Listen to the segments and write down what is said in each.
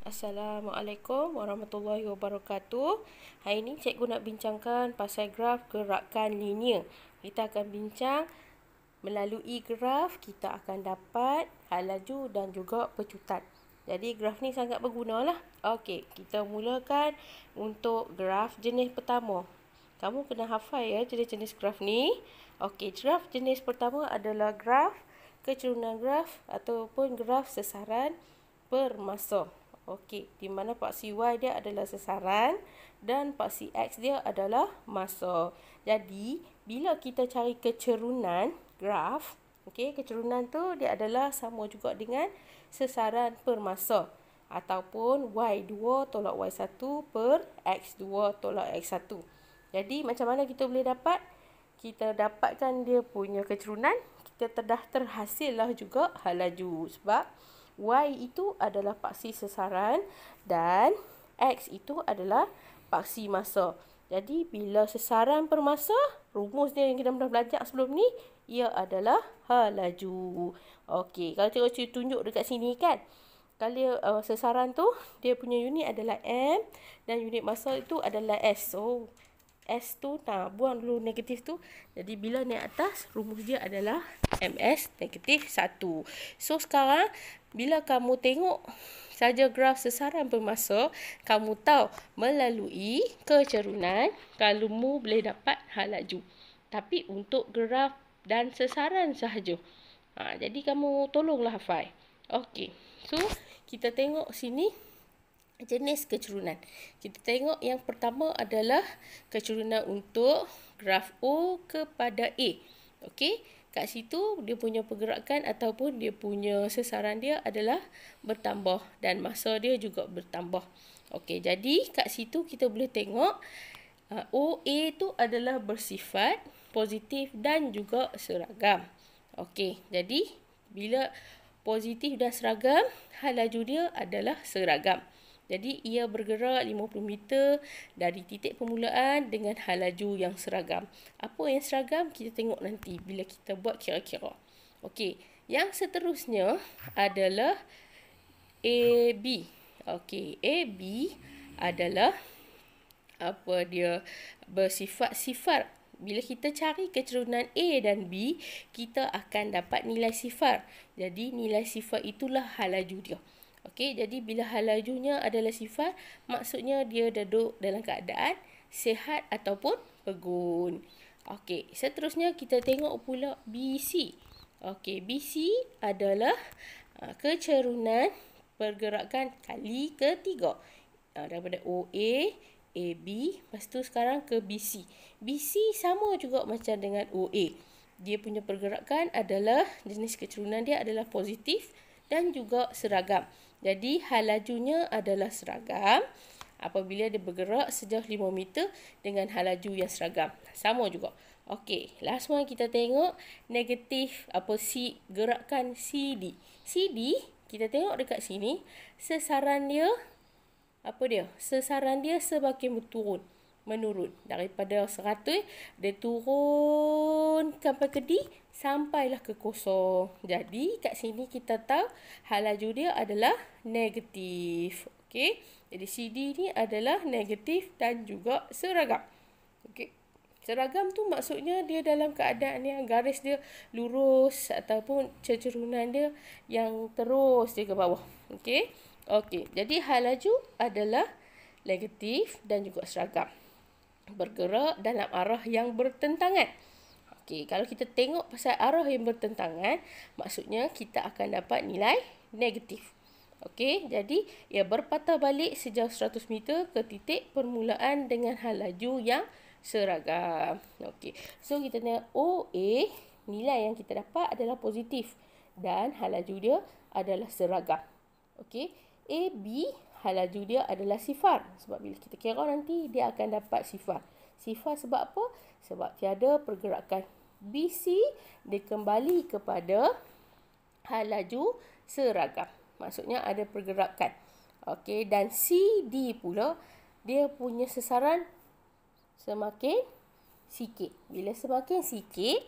Assalamualaikum warahmatullahi wabarakatuh. Hari ini cikgu nak bincangkan pasal graf gerakan linear. Kita akan bincang melalui graf kita akan dapat hal laju dan juga pecutan. Jadi graf ni sangat berguna lah. Okey, kita mulakan untuk graf jenis pertama. Kamu kena hafal ya jenis-jenis graf ni. Okey, graf jenis pertama adalah graf kecerunan graf ataupun graf sesaran per masa. Okey, di mana paksi Y dia adalah sesaran dan paksi X dia adalah masa. Jadi, bila kita cari kecerunan graf, okey, kecerunan tu dia adalah sama juga dengan sesaran per masa ataupun Y2 tolak Y1 per X2 tolak X1. Jadi, macam mana kita boleh dapat? Kita dapatkan dia punya kecerunan, kita dah terhasil lah juga hal laju sebab Y itu adalah paksi sesaran dan X itu adalah paksi masa. Jadi, bila sesaran per masa, rumus dia yang kita dah belajar sebelum ni, ia adalah hal laju. Okey, kalau cikgu tunjuk dekat sini kan, kalau sesaran tu, dia punya unit adalah M dan unit masa itu adalah S. So, S tu, buang dulu negatif tu. Jadi, bila naik atas, rumus dia adalah MS negatif 1. So, sekarang, bila kamu tengok saja graf sesaran per masa, kamu tahu melalui kecerunan, kamu boleh dapat hal laju. Tapi, untuk graf dan sesaran sahaja. Jadi, kamu tolonglah hafal. Okey. So, kita tengok sini. Jenis kecerunan. Kita tengok yang pertama adalah kecerunan untuk graf O kepada A. Okey, kat situ dia punya pergerakan ataupun dia punya sesaran dia adalah bertambah dan masa dia juga bertambah. Okey, jadi kat situ kita boleh tengok OA tu adalah bersifat positif dan juga seragam. Okey, jadi bila positif dan seragam, hal laju dia adalah seragam. Jadi, ia bergerak 50 meter dari titik permulaan dengan hal laju yang seragam. Apa yang seragam? Kita tengok nanti bila kita buat kira-kira. Okey, yang seterusnya adalah AB. Okey, AB adalah apa dia bersifat sifar. Bila kita cari kecerunan A dan B, kita akan dapat nilai sifar. Jadi, nilai sifar itulah hal laju dia. Okey, jadi bila hal lajunya adalah sifar, maksudnya dia duduk dalam keadaan sihat ataupun pegun. Okey, seterusnya kita tengok pula BC. Okey, BC adalah kecerunan pergerakan kali ketiga. Daripada OA, AB, lepas tu sekarang ke BC. BC sama juga macam dengan OA. Dia punya pergerakan adalah, jenis kecerunan dia adalah positif dan juga seragam. Jadi, hal lajunya adalah seragam apabila dia bergerak sejauh 5 meter dengan hal laju yang seragam. Sama juga. Okey, last one kita tengok negatif gerakan CD. CD, kita tengok dekat sini, sesaran dia, sesaran dia semakin menurun. Daripada 100, dia turun sampai ke D, sampailah ke kosong. Jadi, kat sini kita tahu hal laju dia adalah negatif. Okey, jadi CD ni adalah negatif dan juga seragam. Okey, seragam tu maksudnya dia dalam keadaan yang garis dia lurus ataupun kecerunan dia yang terus dia ke bawah. Okey, jadi hal laju adalah negatif dan juga seragam. Bergerak dalam arah yang bertentangan. Okey, kalau kita tengok pasal arah yang bertentangan, maksudnya kita akan dapat nilai negatif. Okey, jadi ia berpatah balik sejauh 100 meter ke titik permulaan dengan hal laju yang seragam. Okey, so kita tengok OA, nilai yang kita dapat adalah positif dan hal laju dia adalah seragam. Okey, AB, hal laju dia adalah sifar. Sebab bila kita kira nanti, dia akan dapat sifar. Sifar sebab apa? Sebab tiada pergerakan. BC, dia kembali kepada hal laju seragam. Maksudnya ada pergerakan. Okey, dan CD pula, dia punya sesaran semakin sikit. Bila semakin sikit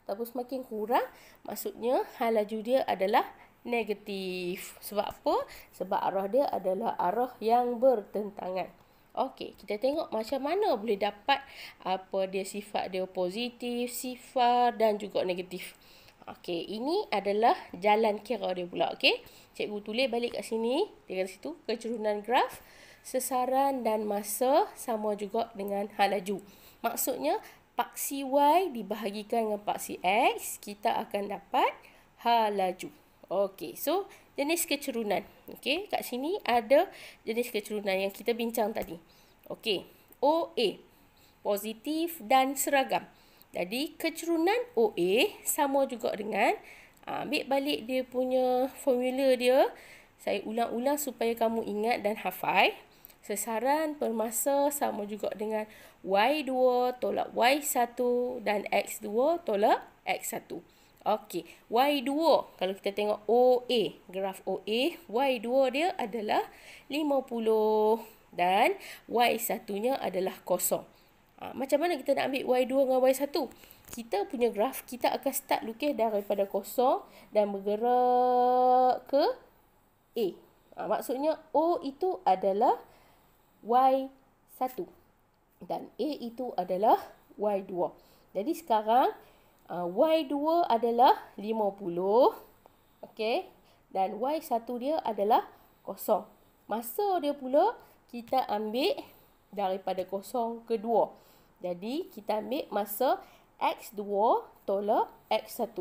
ataupun semakin kurang, maksudnya hal laju dia adalah negatif. Sebab apa? Sebab arah dia adalah arah yang bertentangan. Okey, kita tengok macam mana boleh dapat apa dia sifat dia positif, sifar dan juga negatif. Okey, ini adalah jalan kira dia pula. Okey, cikgu tulis balik kat sini. Dia kata situ, kecerunan graf, sesaran dan masa sama juga dengan hal laju. Maksudnya, paksi Y dibahagikan dengan paksi X, kita akan dapat hal laju. Okey, so jenis kecerunan. Okey, kat sini ada jenis kecerunan yang kita bincang tadi. Okey, OA, positif dan seragam. Jadi, kecerunan OA sama juga dengan, ambil balik dia punya formula dia. Saya ulang-ulang supaya kamu ingat dan hafal. Sesaran per masa sama juga dengan Y2 tolak Y1 dan X2 tolak X1. Okey, Y2, kalau kita tengok OA, graf OA, Y2 dia adalah 50 dan Y1-nya adalah kosong. Macam mana kita nak ambil Y2 dengan Y1? Kita punya graf, kita akan start lukis daripada kosong dan bergerak ke A. Maksudnya O itu adalah Y1 dan A itu adalah Y2. Jadi sekarang Y2 adalah 50. Okey. Dan Y1 dia adalah kosong. Masa dia pula kita ambil daripada kosong ke 2. Jadi, kita ambil masa X2 tolak X1.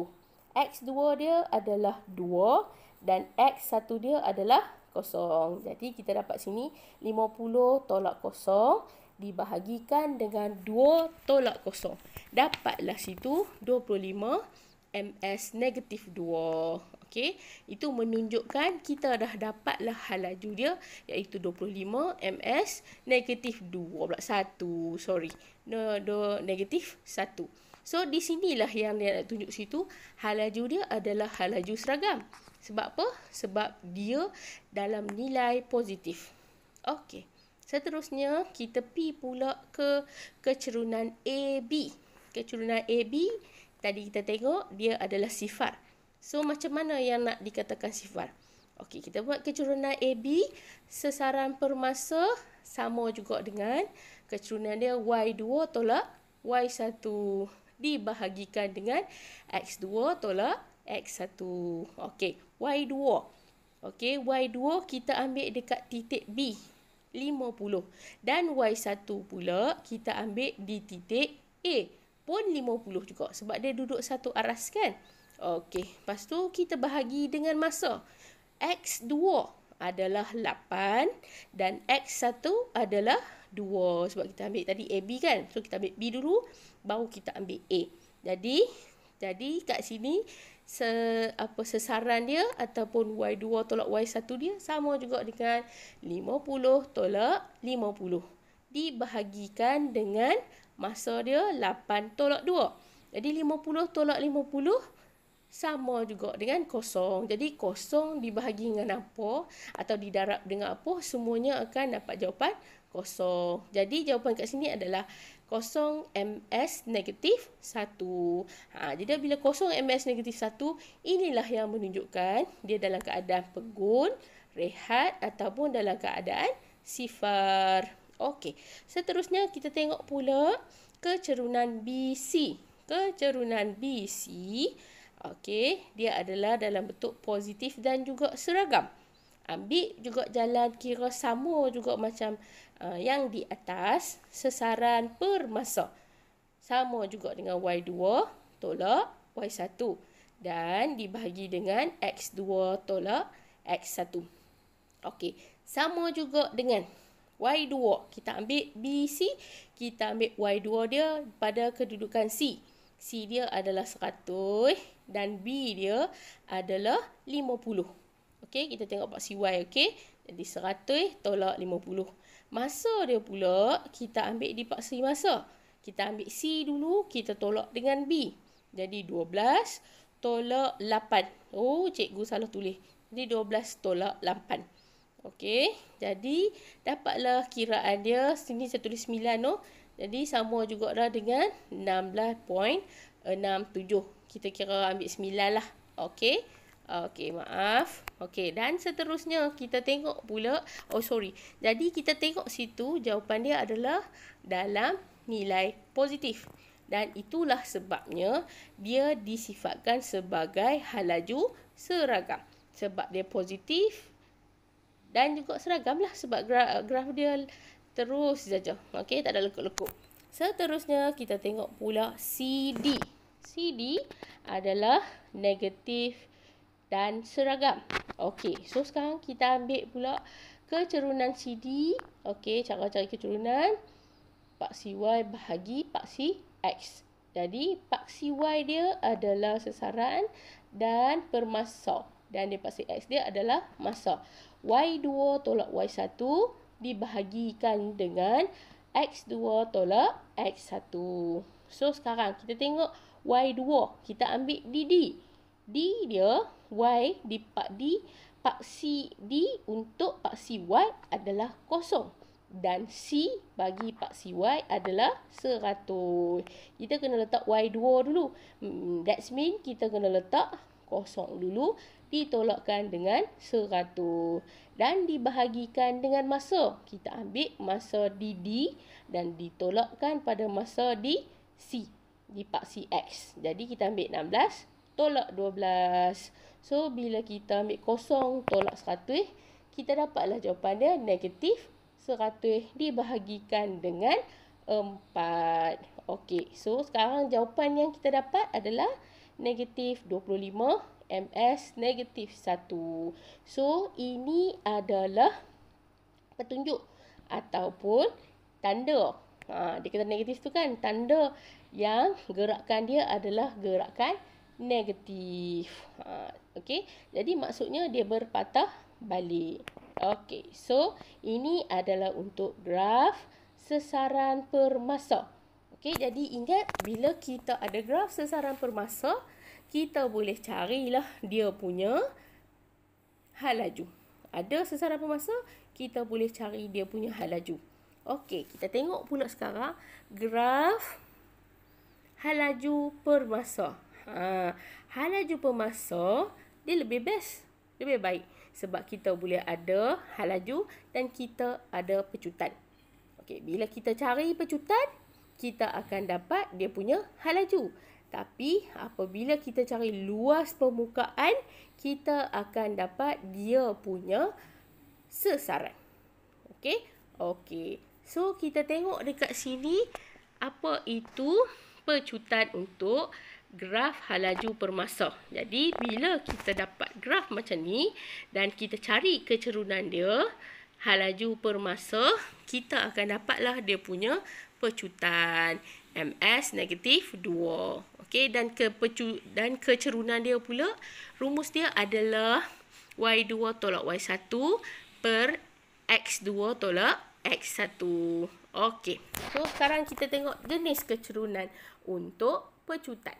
X2 dia adalah 2 dan X1 dia adalah kosong. Jadi, kita dapat sini 50 tolak kosong dibahagikan dengan 2 tolak kosong. Dapatlah situ 25 ms negatif 2. Okey, itu menunjukkan kita dah dapatlah hal laju dia, iaitu 25 ms negatif 2 pula 1. Sorry. Negatif 1. So, di sinilah yang dia nak tunjuk situ. Hal laju dia adalah hal laju seragam. Sebab apa? Sebab dia dalam nilai positif. Okey. Seterusnya, kita pi pula ke kecerunan AB. Kecerunan AB, tadi kita tengok dia adalah sifar. So, macam mana yang nak dikatakan sifar? Okey, kita buat kecerunan AB, sesaran per masa sama juga dengan kecerunan dia Y2 tolak Y1 dibahagikan dengan X2 tolak X1. Okey, Y2. Okey, Y2 kita ambil dekat titik B, 50. Dan Y1 pula kita ambil di titik A, pun 50 juga. Sebab dia duduk satu aras kan? Okey, lepas tu kita bahagi dengan masa. X2 adalah 8 dan X1 adalah 2. Sebab kita ambil tadi AB kan? So, kita ambil B dulu, baru kita ambil A. Jadi kat sini, sesaran dia ataupun Y2 tolak Y1 dia sama juga dengan 50 tolak 50. Dibahagikan dengan masa dia 8 tolak 2. Jadi, 50 tolak 50 sama juga dengan kosong. Jadi, kosong dibahagi dengan apa atau didarab dengan apa, semuanya akan dapat jawapan kosong. Jadi, jawapan kat sini adalah kosong ms negatif 1. Jadi, bila kosong ms negatif 1, inilah yang menunjukkan dia dalam keadaan pegun, rehat ataupun dalam keadaan sifar. Okey, seterusnya kita tengok pula kecerunan BC. Kecerunan BC, okey, dia adalah dalam bentuk positif dan juga seragam. Ambil juga jalan kira sama juga macam yang di atas, sesaran per masa. Sama juga dengan Y2 tolak Y1 dan dibahagi dengan X2 tolak X1. Okey, sama juga dengan Y2. Kita ambil BC, kita ambil Y2 dia pada kedudukan C. C dia adalah 100 dan B dia adalah 50. Okey, kita tengok paksi Y, okey. Jadi 100 tolak 50. Masa dia pula kita ambil di paksi masa. Kita ambil C dulu, kita tolak dengan B. Jadi 12 tolak 8. Oh, cikgu salah tulis. Jadi 12 tolak 8. Okey, jadi dapatlah kiraan dia. Sini saya tulis 9 tu. Jadi sama juga dah dengan 16.67. Kita kira ambil 9 lah. Okey. Okey, maaf. Okey, dan seterusnya kita tengok pula. Oh, sorry. Jadi kita tengok situ jawapan dia adalah dalam nilai positif. Dan itulah sebabnya dia disifatkan sebagai hal laju seragam. Sebab dia positif dan juga seragam lah. Sebab graf dia terus saja. Okey, tak ada lekuk-lekuk. Seterusnya kita tengok pula CD. CD adalah negatif dan seragam. Okey, so sekarang kita ambil pula kecerunan CD. Okey, cara cari kecerunan. Paksi Y bahagi paksi X. Jadi, paksi Y dia adalah sasaran dan permasa. Dan dia paksi X dia adalah masa. Y2 tolak Y1 dibahagikan dengan X2 tolak X1. So, sekarang kita tengok Y2. Kita ambil D dia Y paksi D untuk paksi Y adalah kosong. Dan C bagi paksi Y adalah 100. Kita kena letak Y2 dulu. That's mean kita kena letak kosong dulu. Ditolakkan dengan 100. Dan dibahagikan dengan masa. Kita ambil masa D dan ditolakkan pada masa di C. Di paksi X. Jadi kita ambil 16 tolak 12. So, bila kita ambil kosong tolak 100, kita dapatlah jawapan dia negatif 100 dibahagikan dengan 4. Okey, so sekarang jawapan yang kita dapat adalah negatif 25 ms negatif 1. So, ini adalah petunjuk ataupun tanda. Dia kata negatif tu kan, tanda yang gerakan dia adalah gerakan negatif. Okey, jadi maksudnya dia berpatah balik. Okey, so ini adalah untuk graf sesaran per masa. Okey, jadi ingat bila kita ada graf sesaran per masa, kita boleh carilah dia punya hal laju. Ada sesaran per masa, kita boleh cari dia punya hal laju. Okey, kita tengok pula sekarang graf hal laju per masa. Hal laju per masa dia lebih best, lebih baik sebab kita boleh ada hal laju dan kita ada pecutan. Okey, bila kita cari pecutan, kita akan dapat dia punya hal laju. Tapi apabila kita cari luas permukaan, kita akan dapat dia punya sesaran. Okey? Okey. So, kita tengok dekat sini apa itu pecutan untuk graf hal laju per masa. Jadi, bila kita dapat graf macam ni dan kita cari kecerunan dia, hal laju per masa, kita akan dapatlah dia punya pecutan. MS negatif 2. Okey, dan kecerunan dia pula, rumus dia adalah Y2 tolak Y1 per X2 tolak X1. Okey, so sekarang kita tengok jenis kecerunan untuk pecutan.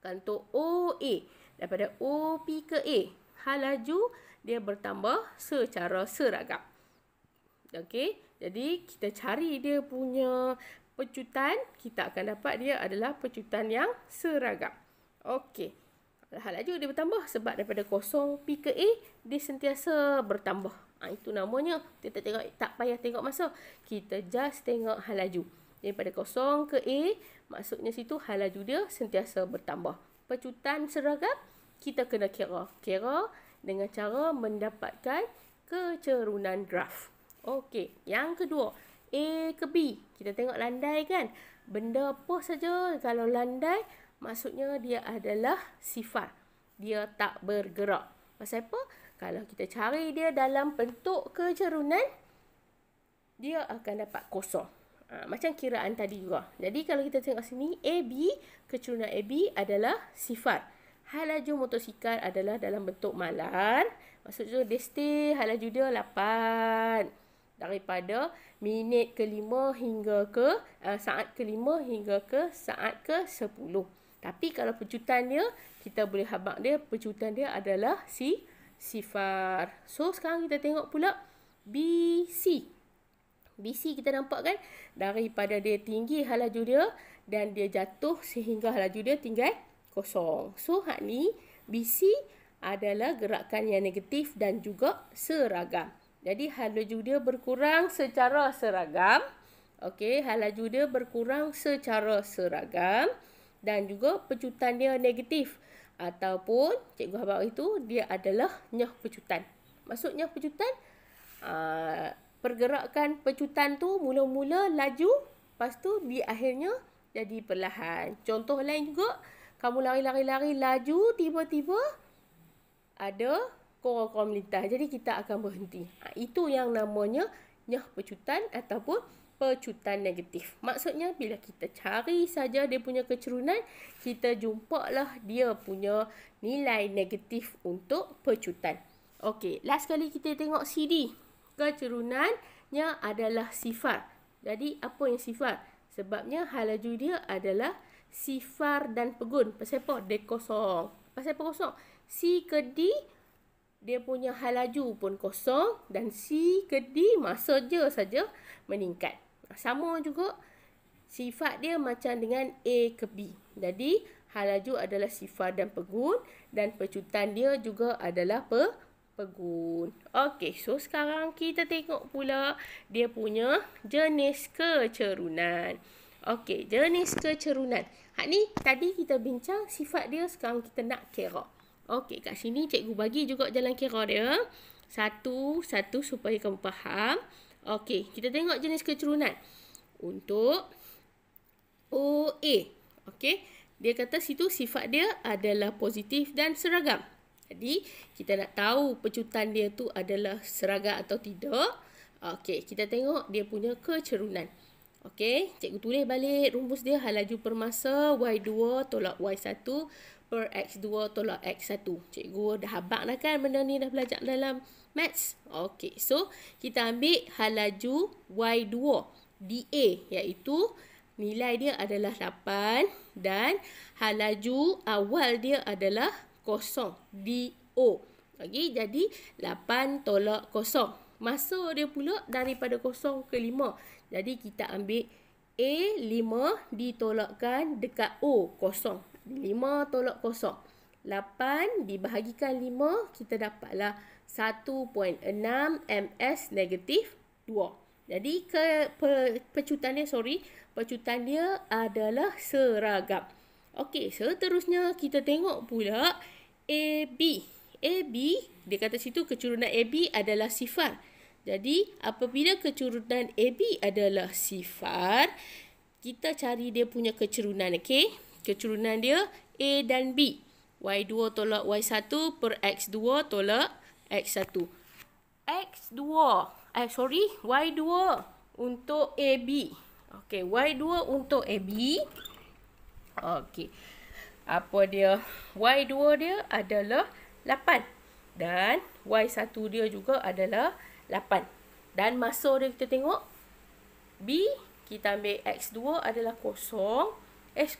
Untuk OA, daripada OP ke A, hal laju dia bertambah secara seragam. Okey, jadi kita cari dia punya pecutan, kita akan dapat dia adalah pecutan yang seragam. Okey, hal laju dia bertambah sebab daripada kosong P ke A, dia sentiasa bertambah. Itu namanya, kita tak payah tengok masa, kita just tengok hal laju. Daripada kosong ke A, maksudnya situ hal laju dia sentiasa bertambah. Pecutan seragam, kita kena kira dengan cara mendapatkan kecerunan graf. Okey, yang kedua, A ke B. Kita tengok landai kan. Benda apa saja kalau landai, maksudnya dia adalah sifar. Dia tak bergerak. Pasal apa? Kalau kita cari dia dalam bentuk kecerunan, dia akan dapat kosong. Macam kiraan tadi juga. Jadi kalau kita tengok sini, AB, kecerunan AB adalah sifar. Hal laju motosikal adalah dalam bentuk malar. Maksudnya dia stay, hal laju dia 8. Daripada minit ke-5 hingga ke saat ke-5 hingga ke saat ke-10. Tapi kalau pecutan dia, kita boleh habaq dia, pecutan dia adalah sifar. So, sekarang kita tengok pula BC. BC kita nampak kan, daripada dia tinggi hal laju dia dan dia jatuh sehingga hal laju dia tinggal kosong. So, hak ni BC adalah gerakan yang negatif dan juga seragam. Jadi halaju dia berkurang secara seragam. Okey, halaju dia berkurang secara seragam dan juga pecutan dia negatif ataupun cikgu harap itu dia adalah nyah pecutan. Maksudnya pecutan, pergerakan pecutan tu mula-mula laju, lepas tu di akhirnya jadi perlahan. Contoh lain juga, kamu lari-lari laju, tiba-tiba ada korang melintas. Jadi kita akan berhenti. Itu yang namanya nyah pecutan ataupun pecutan negatif. Maksudnya bila kita cari saja dia punya kecerunan, kita jumpalah dia punya nilai negatif untuk pecutan. Okey, last kali kita tengok CD. Kecerunannya adalah sifar. Jadi apa yang sifar? Sebabnya halaju dia adalah sifar dan pegun. Pasal apa? Dia kosong. Pasal apa kosong? C ke D dia punya halaju pun kosong dan C ke D masa je saja meningkat. Sama juga sifat dia macam dengan A ke B. Jadi halaju adalah sifar dan pegun dan pecutan dia juga adalah pegun. Okey, so sekarang kita tengok pula dia punya jenis kecerunan. Okey, jenis kecerunan. Ni tadi kita bincang sifat dia, sekarang kita nak kira. Okey, kat sini cikgu bagi juga jalan kira dia. Satu-satu supaya kamu faham. Okey, kita tengok jenis kecerunan. Untuk OA. Okey, dia kata situ sifat dia adalah positif dan seragam. Jadi, kita nak tahu pecutan dia tu adalah seragam atau tidak. Okey, kita tengok dia punya kecerunan. Okey, cikgu tulis balik rumus dia. Halaju per masa Y2 tolak Y1 per X2 tolak X1. Cikgu dah habaq dah kan benda ni, dah belajar dalam maths. Okey, so kita ambil halaju Y2 DA, iaitu nilai dia adalah 8 dan halaju awal dia adalah 0 DO. Okey, jadi 8 tolak 0. Masa dia pula daripada 0 ke 5. Jadi kita ambil A 5 ditolakkan dekat O 0. 5 tolak 0. 8 dibahagikan 5, kita dapatlah 1.6 ms negatif 2. Jadi pecutan dia adalah seragam. Okey, seterusnya kita tengok pula AB. AB, dia kata situ kecerunan AB adalah sifar. Jadi apabila kecerunan AB adalah sifar, kita cari dia punya kecerunan. Okey, kecerunan dia A dan B. Y2 tolak Y1 per X2 tolak X1. Y2 untuk AB. Okey, Y2 untuk AB. Okey. Apa dia? Y2 dia adalah 8. Dan Y1 dia juga adalah 8. Dan masa dia kita tengok B, kita ambil X2 adalah 0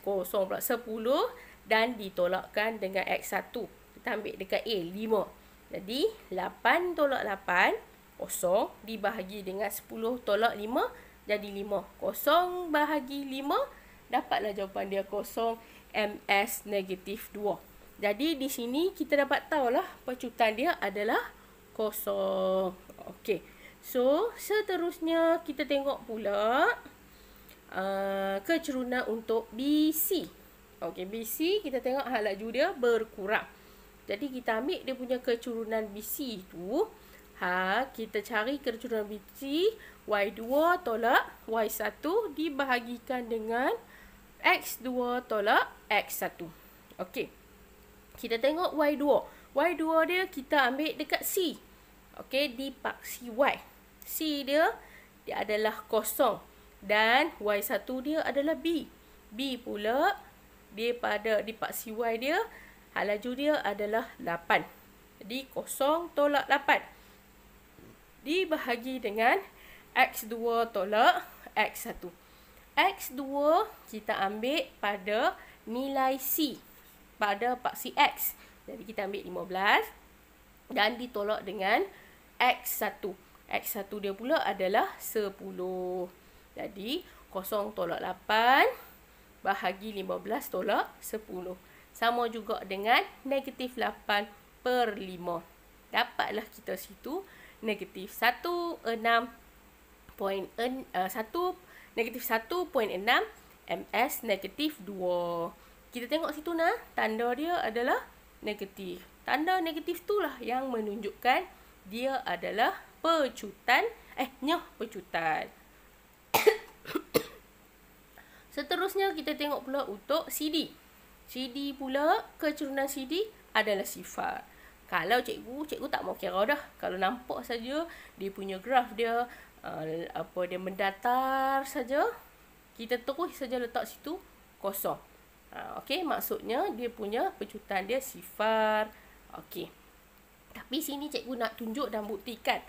pula 10 dan ditolakkan dengan X1. Kita ambil dekat A 5. Jadi 8 tolak 8 0 dibahagi dengan 10 tolak 5 jadi 5. 0 bahagi 5 dapatlah jawapan dia 0 ms negatif 2. Jadi di sini kita dapat tahulah pecutan dia adalah 0. Okey. So seterusnya kita tengok pula kecerunan untuk BC. Okey, BC kita tengok halaju dia berkurang. Jadi kita ambil dia punya kecerunan BC tu. Kita cari kecerunan BC Y2 tolak Y1 dibahagikan dengan X2 tolak X1. Okey. Kita tengok Y2. Y2 dia kita ambil dekat C. Okey, dipaksi Y. C dia adalah 0 dan Y1 dia adalah B. B pula dia pada dipaksi Y dia, halaju dia adalah 8. Jadi 0 tolak 8 dibahagi dengan X2 tolak X1. X2 kita ambil pada nilai C pada paksi X. Jadi kita ambil 15 dan ditolak dengan X1. X1 dia pula adalah 10. Jadi 0 tolak 8 bahagi 15 tolak 10. Sama juga dengan negatif 8 per 5. Dapatlah kita situ negatif 1.6 ms negatif 2. Kita tengok situ nah, tanda dia adalah negatif. Tanda negatif tu lah yang menunjukkan dia adalah pecutan, pecutan. Seterusnya kita tengok pula untuk CD. CD pula, kecerunan CD adalah sifar. Kalau cikgu tak mau kira dah. Kalau nampak saja dia punya graf dia dia mendatar saja, kita terus saja letak situ kosong. Okey, maksudnya dia punya pecutan dia sifar. Okey. Tapi sini cikgu nak tunjuk dan buktikan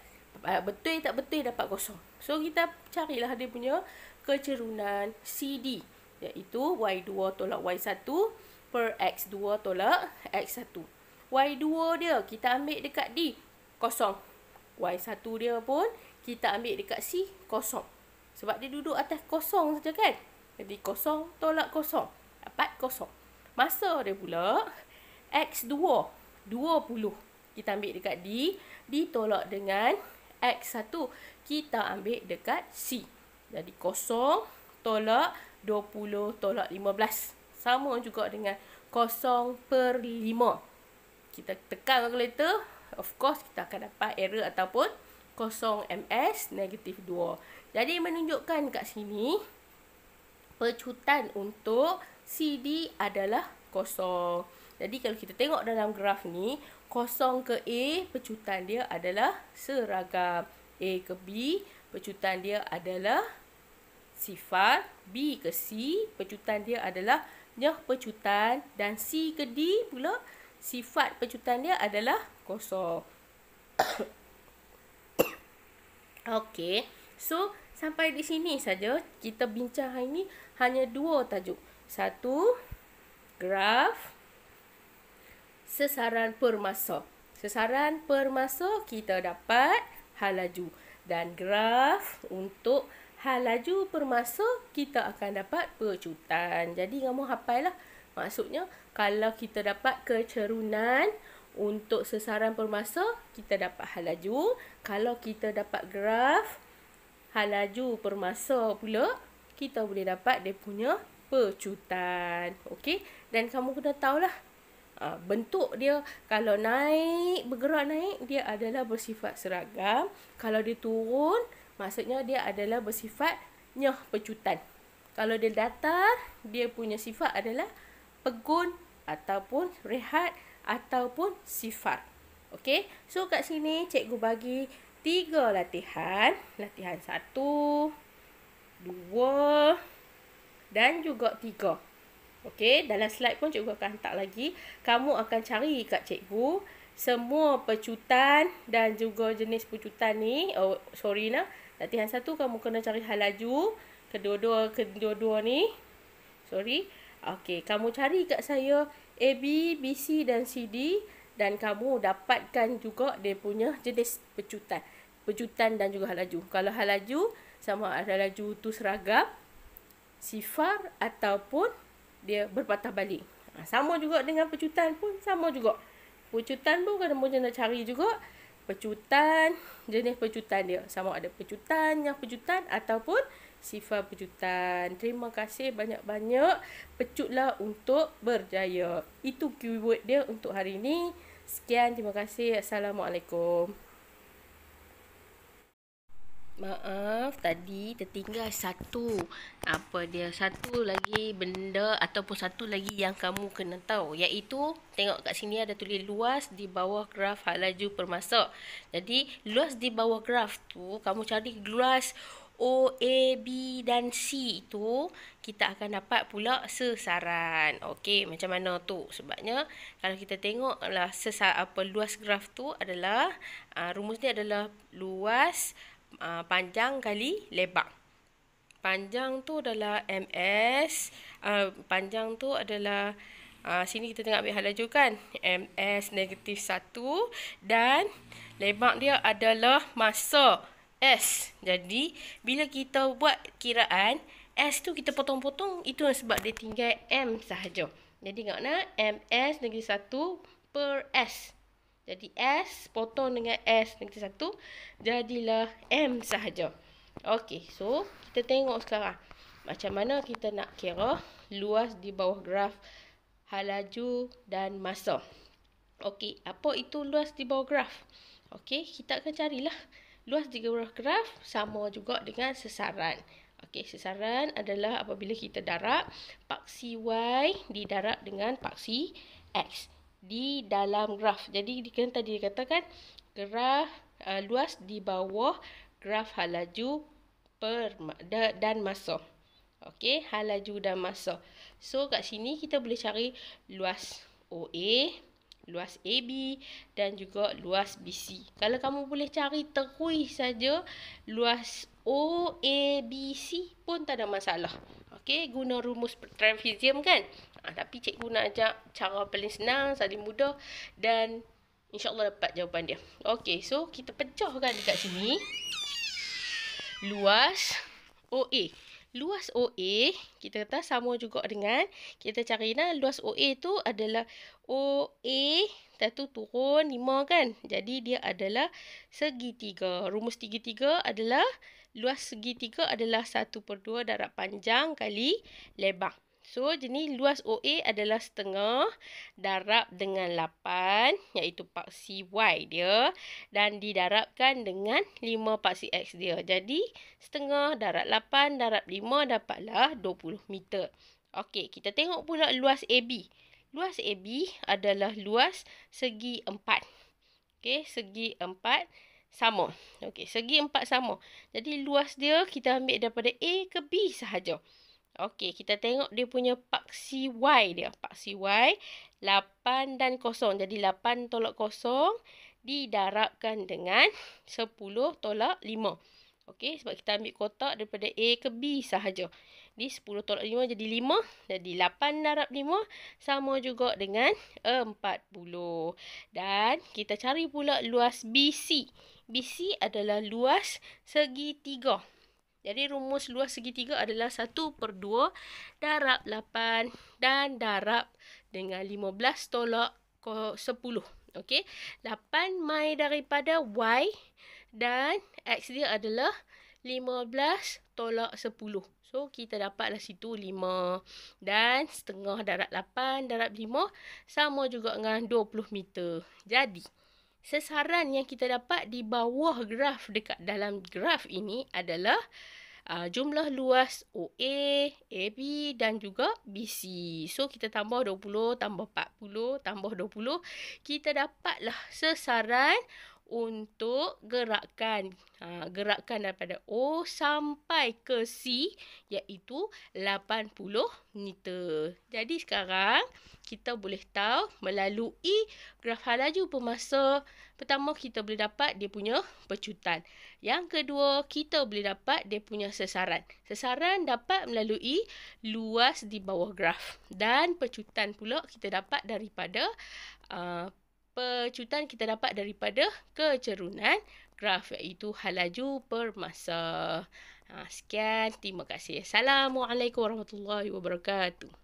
betul tak betul dapat kosong. So kita carilah dia punya kecerunan CD, iaitu Y2 tolak Y1 per X2 tolak X1. Y2 dia kita ambil dekat D, kosong. Y1 dia pun kita ambil dekat C, kosong. Sebab dia duduk atas kosong saja kan. Jadi kosong tolak kosong, dapat kosong. Masa dia pula X2, 20. Kita ambil dekat D, ditolak dengan X1. Kita ambil dekat C. Jadi kosong tolak 20 tolak 15. Sama juga dengan 0 per 5. Kita tekan kalkulator, of course kita akan dapat error ataupun 0 ms negatif 2. Jadi menunjukkan kat sini pecutan untuk CD adalah kosong. Jadi kalau kita tengok dalam graf ni, 0 ke A pecutan dia adalah seragam. A ke B pecutan dia adalah sifar. B ke C pecutan dia adalah nyah pecutan. Dan C ke D pula sifat pecutan dia adalah kosong. Okey, so sampai di sini saja kita bincang hari ini hanya 2 tajuk. 1, graf sesaran per masa. Sesaran per masa kita dapat hal laju. Dan graf untuk hal laju per masa kita akan dapat pecutan. Jadi kamu hafal lah. Maksudnya kalau kita dapat kecerunan untuk sesaran per masa, kita dapat hal laju. Kalau kita dapat graf hal laju per masa pula, kita boleh dapat dia punya pecutan. Okey? Dan kamu kena tahulah bentuk dia. Kalau naik, bergerak naik, dia adalah bersifat seragam. Kalau dia turun, maksudnya dia adalah bersifat nyah pecutan. Kalau dia datar, dia punya sifat adalah pegun ataupun rehat ataupun sifar. Okey, so kat sini cikgu bagi 3 latihan. Latihan 1, 2 dan juga 3. Okey, dalam slide pun cikgu akan hantar lagi. Kamu akan cari kat cikgu semua pecutan dan juga jenis pecutan ni. Latihan 1 kamu kena cari hal laju. Kedua-dua ni. Okey, kamu cari kat saya A, B, B, C dan C, D. Dan kamu dapatkan juga dia punya jenis pecutan. Pecutan dan juga hal laju. Kalau hal laju, sama ada laju tu seragam, sifar ataupun dia berpatah balik. Sama juga dengan pecutan pun, sama juga. Pecutan pun kamu nak cari juga pecutan, jenis pecutan dia. Sama ada pecutan, yang pecutan ataupun sifar pecutan. Terima kasih banyak-banyak. Pecutlah untuk berjaya. Itu keyword dia untuk hari ini. Sekian, terima kasih. Assalamualaikum. Maaf, tadi tertinggal satu lagi benda ataupun satu lagi yang kamu kena tahu, iaitu tengok kat sini ada tulis luas di bawah graf hal laju per masa. Jadi luas di bawah graf tu kamu cari luas O, A, B dan C itu, kita akan dapat pula sesaran. Okey, macam mana tu? Sebabnya kalau kita tengoklah luas graf tu adalah rumusnya adalah luas panjang kali lebar. Panjang tu adalah MS. Panjang tu adalah sini kita tengok ambil hal laju kan. MS negatif 1. Dan lebar dia adalah masa S. Jadi bila kita buat kiraan S tu kita potong-potong, itu sebab dia tinggal M sahaja. Jadi makna MS negatif 1 per S. Jadi S potong dengan S negeri 1, jadilah M sahaja. Okey, so kita tengok sekarang macam mana kita nak kira luas di bawah graf hal laju dan masa. Okey, apa itu luas di bawah graf? Okey, kita akan carilah luas di bawah graf sama juga dengan sesaran. Okey, sesaran adalah apabila kita darab paksi Y didarab dengan paksi X di dalam graf. Jadi kan tadi dikatakan graf luas di bawah graf hal laju dan masa. Okey, hal laju dan masa. So kat sini kita boleh cari luas OA, luas AB dan juga luas BC. Kalau kamu boleh cari terus saja luas OABC pun tak ada masalah. Okey, guna rumus trapezium kan? Tapi cikgu nak ajak cara paling senang, paling mudah dan insya-Allah dapat jawapan dia. Okey, so kita pecahkan dekat sini. Luas OA. Luas OA kita kata sama juga dengan kita carilah luas OA tu adalah OA satu turun 5 kan. Jadi dia adalah segitiga. Rumus segitiga adalah luas segitiga adalah 1/2 darab panjang kali lebar. So, jadi luas OA adalah setengah darab dengan 8, iaitu paksi Y dia. Dan didarabkan dengan 5 paksi X dia. Jadi, setengah darab 8 darab 5 dapatlah 20 meter. Okey, kita tengok pula luas AB. Luas AB adalah luas segi 4. Okey, segi 4 sama. Okey, segi 4 sama. Jadi, luas dia kita ambil daripada A ke B sahaja. Okey, kita tengok dia punya paksi Y dia. Paksi Y, 8 dan 0. Jadi, 8 tolak 0 didarabkan dengan 10 tolak 5. Okey, sebab kita ambil kotak daripada A ke B sahaja. Jadi, 10 tolak 5 jadi 5. Jadi, 8 darab 5 sama juga dengan 40. Dan kita cari pula luas BC. BC adalah luas segitiga. Jadi rumus luas segitiga adalah 1/2 darab 8 dan darab dengan 15 tolak 10. Okey, 8 mai daripada Y dan X dia adalah 15 tolak 10. So, kita dapatlah situ 5. Dan setengah darab 8 darab 5 sama juga dengan 20 meter. Jadi, sesaran yang kita dapat di bawah graf dekat dalam graf ini adalah jumlah luas OA, AB dan juga BC. So, kita tambah 20, tambah 40, tambah 20. Kita dapatlah sesaran untuk gerakan. Gerakan daripada O sampai ke C iaitu 80 meter. Jadi sekarang kita boleh tahu melalui graf hal laju bermasa. Pertama kita boleh dapat dia punya pecutan. Yang kedua kita boleh dapat dia punya sesaran. Sesaran dapat melalui luas di bawah graf. Dan pecutan pula kita dapat daripada kecerunan graf iaitu hal laju per masa. Sekian, terima kasih. Assalamualaikum warahmatullahi wabarakatuh.